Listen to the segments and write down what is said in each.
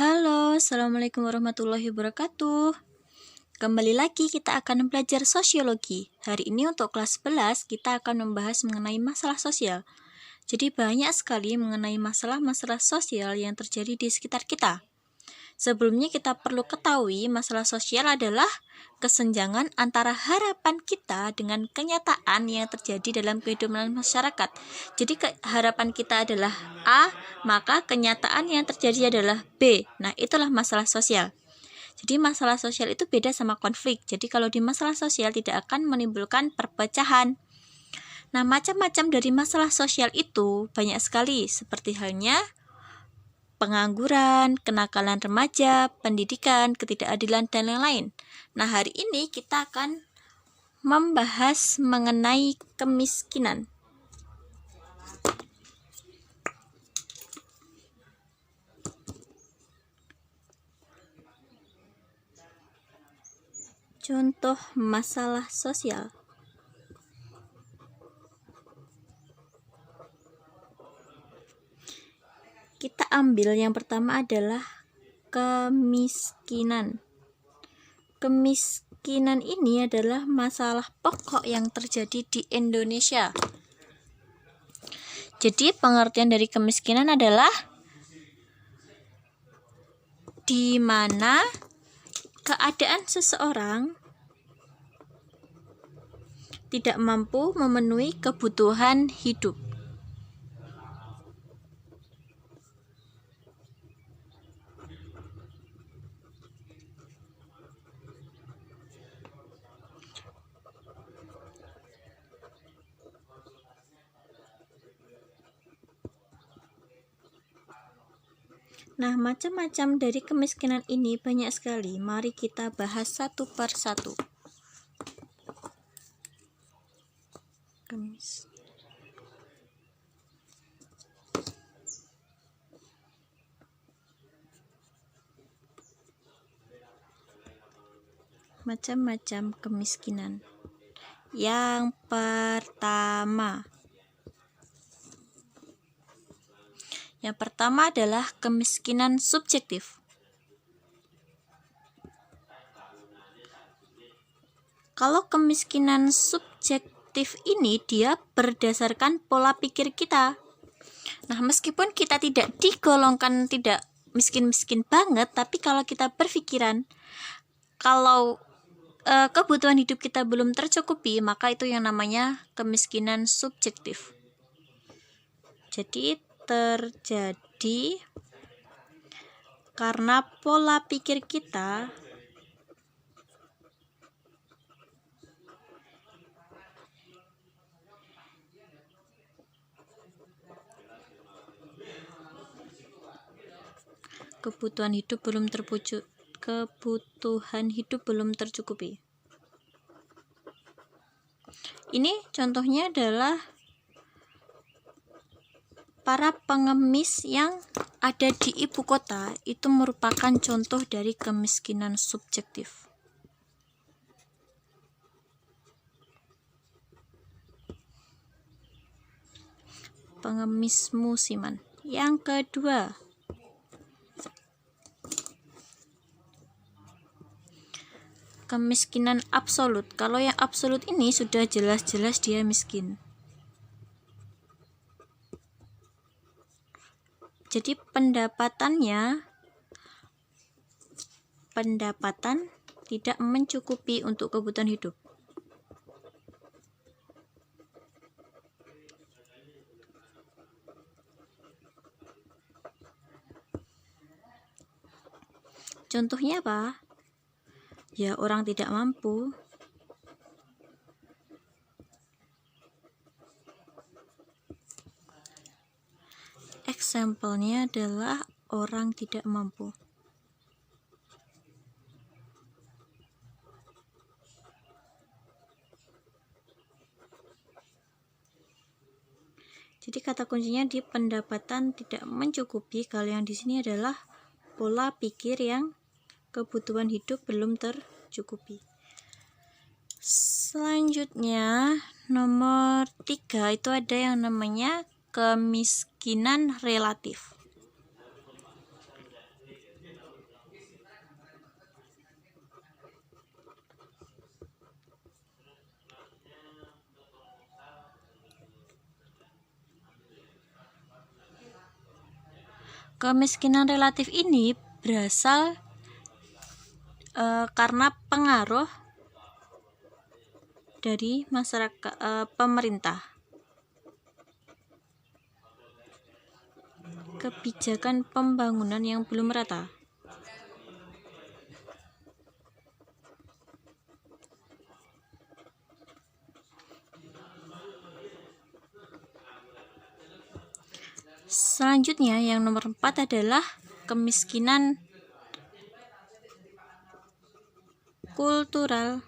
Halo, Assalamualaikum warahmatullahi wabarakatuh. Kembali lagi kita akan belajar sosiologi. Hari ini untuk kelas 11 kita akan membahas mengenai masalah sosial. Jadi banyak sekali mengenai masalah-masalah sosial yang terjadi di sekitar kita. Sebelumnya kita perlu ketahui masalah sosial adalah kesenjangan antara harapan kita dengan kenyataan yang terjadi dalam kehidupan masyarakat. Jadi harapan kita adalah A, maka kenyataan yang terjadi adalah B. Nah, itulah masalah sosial. Jadi masalah sosial itu beda sama konflik. Jadi kalau di masalah sosial tidak akan menimbulkan perpecahan. Nah, macam-macam dari masalah sosial itu banyak sekali, seperti halnya pengangguran, kenakalan remaja, pendidikan, ketidakadilan, dan lain-lain. Nah, hari ini kita akan membahas mengenai kemiskinan. Contoh masalah sosial. Kita ambil yang pertama adalah kemiskinan. Kemiskinan ini adalah masalah pokok yang terjadi di Indonesia. Jadi pengertian dari kemiskinan adalah di mana keadaan seseorang tidak mampu memenuhi kebutuhan hidup. Nah, macam-macam dari kemiskinan ini banyak sekali. Mari kita bahas satu per satu. Macam-macam kemiskinan. Yang pertama adalah kemiskinan subjektif. Kalau kemiskinan subjektif ini dia berdasarkan pola pikir kita. Nah, meskipun kita tidak digolongkan tidak miskin-miskin banget, tapi kalau kita berpikiran kalau kebutuhan hidup kita belum tercukupi, maka itu yang namanya kemiskinan subjektif. Jadi terjadi karena pola pikir kita kebutuhan hidup belum tercukupi. Ini contohnya adalah para pengemis yang ada di ibu kota, itu merupakan contoh dari kemiskinan subjektif. Pengemis musiman. Yang kedua, kemiskinan absolut. Kalau yang absolut ini sudah jelas-jelas dia miskin. Jadi pendapatan tidak mencukupi untuk kebutuhan hidup. Contohnya apa? Ya, orang tidak mampu. Example-nya adalah orang tidak mampu. Jadi kata kuncinya di pendapatan tidak mencukupi. Kalau yang di sini adalah pola pikir yang kebutuhan hidup belum tercukupi. Selanjutnya nomor 3 itu ada yang namanya kemiskinan relatif. Kemiskinan relatif ini berasal karena pengaruh dari masyarakat, pemerintah, kebijakan pembangunan yang belum merata. Selanjutnya yang nomor 4 adalah kemiskinan kultural.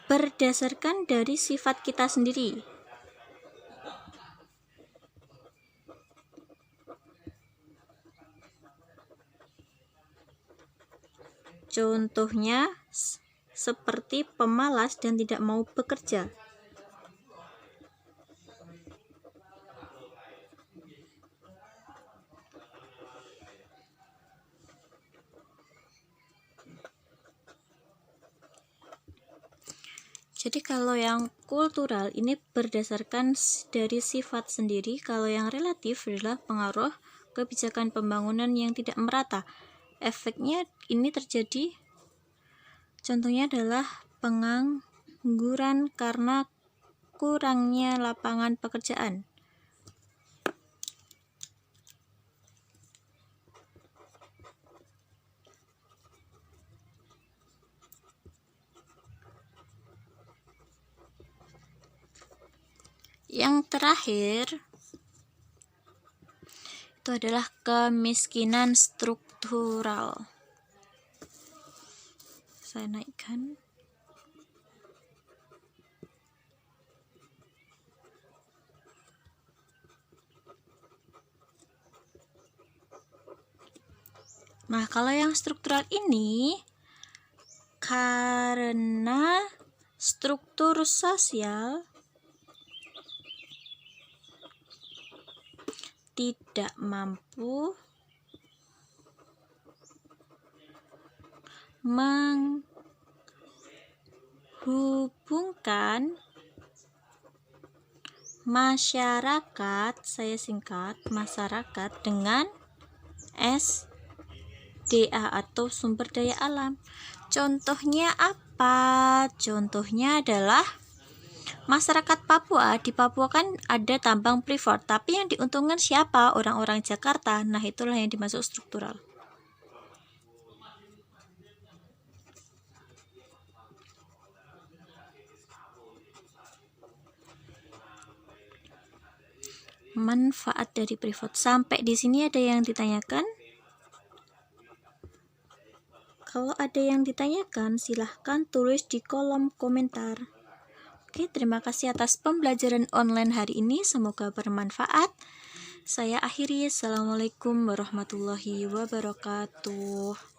Berdasarkan dari sifat kita sendiri. Contohnya seperti pemalas dan tidak mau bekerja. Jadi kalau yang kultural ini berdasarkan dari sifat sendiri, kalau yang relatif adalah pengaruh kebijakan pembangunan yang tidak merata. Efeknya ini terjadi, contohnya adalah pengangguran karena kurangnya lapangan pekerjaan. Yang terakhir itu adalah kemiskinan struktural. Saya naikkan. Nah, kalau yang struktural ini karena struktur sosial tidak mampu menghubungkan masyarakat, saya singkat, masyarakat dengan SDA atau sumber daya alam. Contohnya apa? Contohnya adalah masyarakat Papua. Di Papua kan ada tambang Freeport, tapi yang diuntungkan siapa? Orang-orang Jakarta. Nah, itulah yang dimaksud struktural. Manfaat dari Freeport. Sampai di sini ada yang ditanyakan? Kalau ada yang ditanyakan, silahkan tulis di kolom komentar. Oke, terima kasih atas pembelajaran online hari ini. Semoga bermanfaat. Saya akhiri. Assalamualaikum warahmatullahi wabarakatuh.